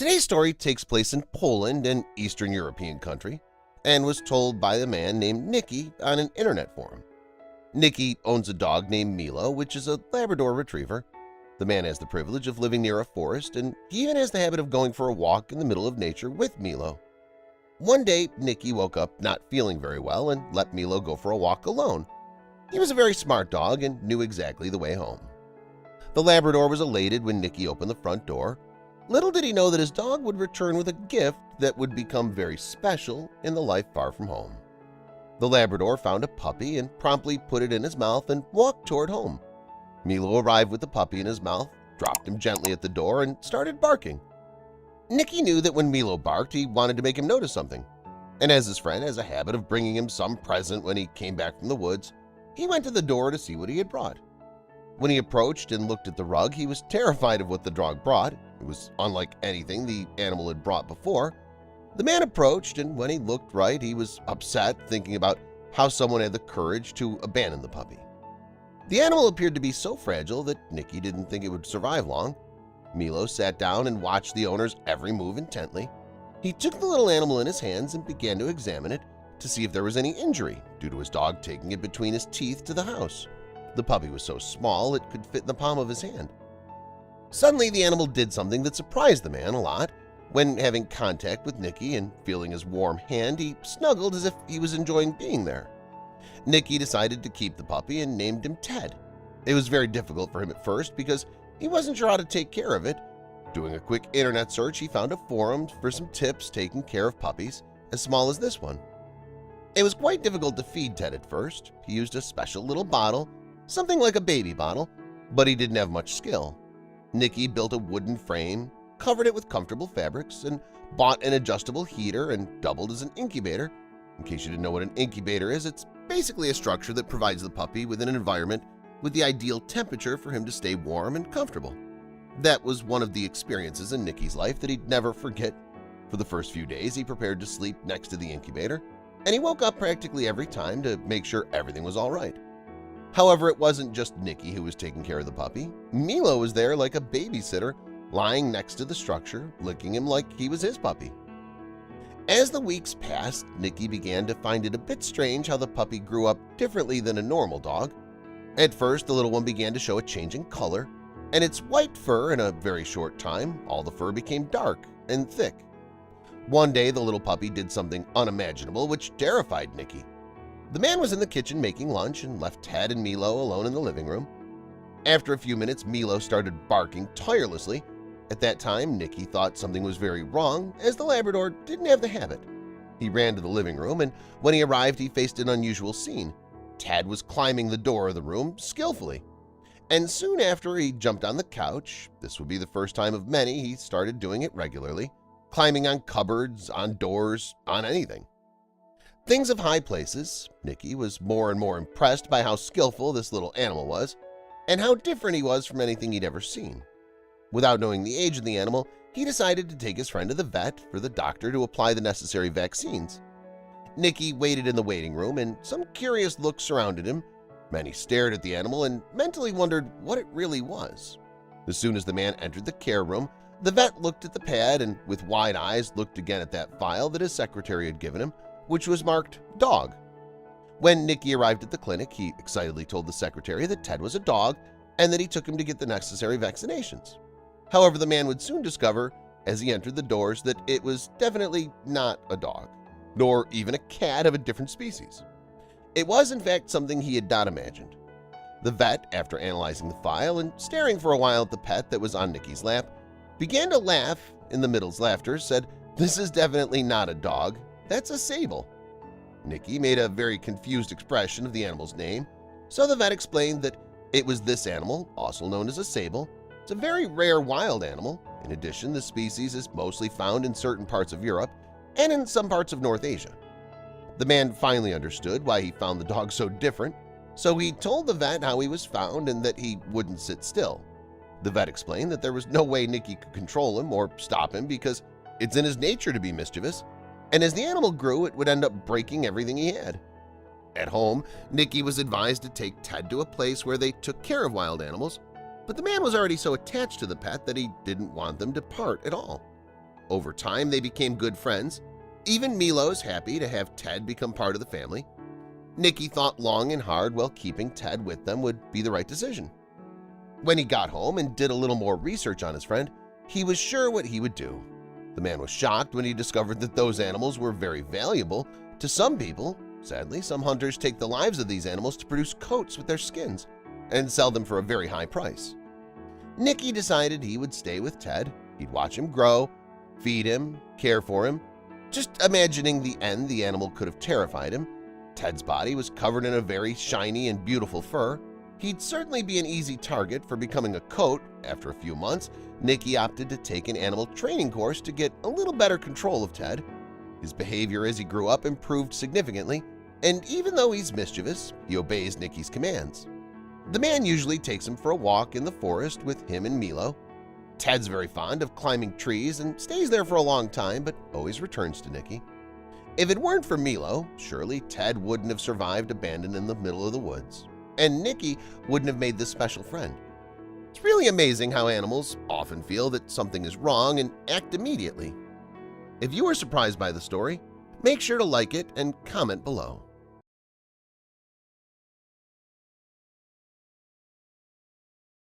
Today's story takes place in Poland, an Eastern European country, and was told by a man named Nicky on an internet forum. Nicky owns a dog named Milo, which is a Labrador retriever. The man has the privilege of living near a forest, and he even has the habit of going for a walk in the middle of nature with Milo. One day, Nicky woke up not feeling very well and let Milo go for a walk alone. He was a very smart dog and knew exactly the way home. The Labrador was elated when Nicky opened the front door. Little did he know that his dog would return with a gift that would become very special in the life far from home. The Labrador found a puppy and promptly put it in his mouth and walked toward home. Milo arrived with the puppy in his mouth, dropped him gently at the door, and started barking. Nicky knew that when Milo barked, he wanted to make him notice something, and as his friend has a habit of bringing him some present when he came back from the woods, he went to the door to see what he had brought. When he approached and looked at the rug, he was terrified of what the dog brought. It was unlike anything the animal had brought before. The man approached, and when he looked right, he was upset, thinking about how someone had the courage to abandon the puppy. The animal appeared to be so fragile that Nicky didn't think it would survive long. Milo sat down and watched the owner's every move intently. He took the little animal in his hands and began to examine it to see if there was any injury due to his dog taking it between his teeth to the house. The puppy was so small it could fit in the palm of his hand. Suddenly, the animal did something that surprised the man a lot. When having contact with Nicky and feeling his warm hand, he snuggled as if he was enjoying being there. Nicky decided to keep the puppy and named him Ted. It was very difficult for him at first because he wasn't sure how to take care of it. Doing a quick internet search, he found a forum for some tips taking care of puppies as small as this one. It was quite difficult to feed Ted at first. He used a special little bottle, something like a baby bottle, but he didn't have much skill. Nicky built a wooden frame, covered it with comfortable fabrics, and bought an adjustable heater and doubled as an incubator. In case you didn't know what an incubator is, it's basically a structure that provides the puppy with an environment with the ideal temperature for him to stay warm and comfortable. That was one of the experiences in Nicky's life that he'd never forget. For the first few days, he prepared to sleep next to the incubator, and he woke up practically every time to make sure everything was all right. However, it wasn't just Nicky who was taking care of the puppy. Milo was there like a babysitter, lying next to the structure, licking him like he was his puppy. As the weeks passed, Nicky began to find it a bit strange how the puppy grew up differently than a normal dog. At first, the little one began to show a change in color, and its white fur in a very short time, all the fur became dark and thick. One day, the little puppy did something unimaginable which terrified Nicky. The man was in the kitchen making lunch and left Ted and Milo alone in the living room. After a few minutes, Milo started barking tirelessly. At that time, Nicky thought something was very wrong, as the Labrador didn't have the habit. He ran to the living room, and when he arrived, he faced an unusual scene. Ted was climbing the door of the room skillfully. And soon after, he jumped on the couch. This would be the first time of many he started doing it regularly, climbing on cupboards, on doors, on anything. Things of high places, Nicky was more and more impressed by how skillful this little animal was and how different he was from anything he'd ever seen. Without knowing the age of the animal, he decided to take his friend to the vet for the doctor to apply the necessary vaccines. Nicky waited in the waiting room, and some curious looks surrounded him. Many stared at the animal and mentally wondered what it really was. As soon as the man entered the care room, the vet looked at the pad and with wide eyes looked again at that file that his secretary had given him, which was marked dog. When Nicky arrived at the clinic, he excitedly told the secretary that Ted was a dog and that he took him to get the necessary vaccinations. However, the man would soon discover as he entered the doors that it was definitely not a dog, nor even a cat of a different species. It was, in fact, something he had not imagined. The vet, after analyzing the file and staring for a while at the pet that was on Nicky's lap, began to laugh. In the middle's laughter, said, "This is definitely not a dog. That's a Sable." Nicky made a very confused expression of the animal's name, so the vet explained that it was this animal, also known as a Sable. It's a very rare wild animal. In addition, the species is mostly found in certain parts of Europe and in some parts of North Asia. The man finally understood why he found the dog so different, so he told the vet how he was found and that he wouldn't sit still. The vet explained that there was no way Nicky could control him or stop him because it's in his nature to be mischievous, and as the animal grew, it would end up breaking everything he had. At home, Nicky was advised to take Ted to a place where they took care of wild animals, but the man was already so attached to the pet that he didn't want them to part at all. Over time, they became good friends. Even Milo's happy to have Ted become part of the family. Nicky thought long and hard while keeping Ted with them would be the right decision. When he got home and did a little more research on his friend, he was sure what he would do. The man was shocked when he discovered that those animals were very valuable to some people. Sadly, some hunters take the lives of these animals to produce coats with their skins and sell them for a very high price. Nicky decided he would stay with Ted. He'd watch him grow, feed him, care for him. Just imagining the end, the animal could have terrified him. Ted's body was covered in a very shiny and beautiful fur. He'd certainly be an easy target for becoming a coat. After a few months, Nicky opted to take an animal training course to get a little better control of Ted. His behavior as he grew up improved significantly, and even though he's mischievous, he obeys Nicky's commands. The man usually takes him for a walk in the forest with him and Milo. Ted's very fond of climbing trees and stays there for a long time, but always returns to Nicky. If it weren't for Milo, surely Ted wouldn't have survived abandoned in the middle of the woods, and Nicky wouldn't have made this special friend. It's really amazing how animals often feel that something is wrong and act immediately. If you were surprised by the story, make sure to like it and comment below.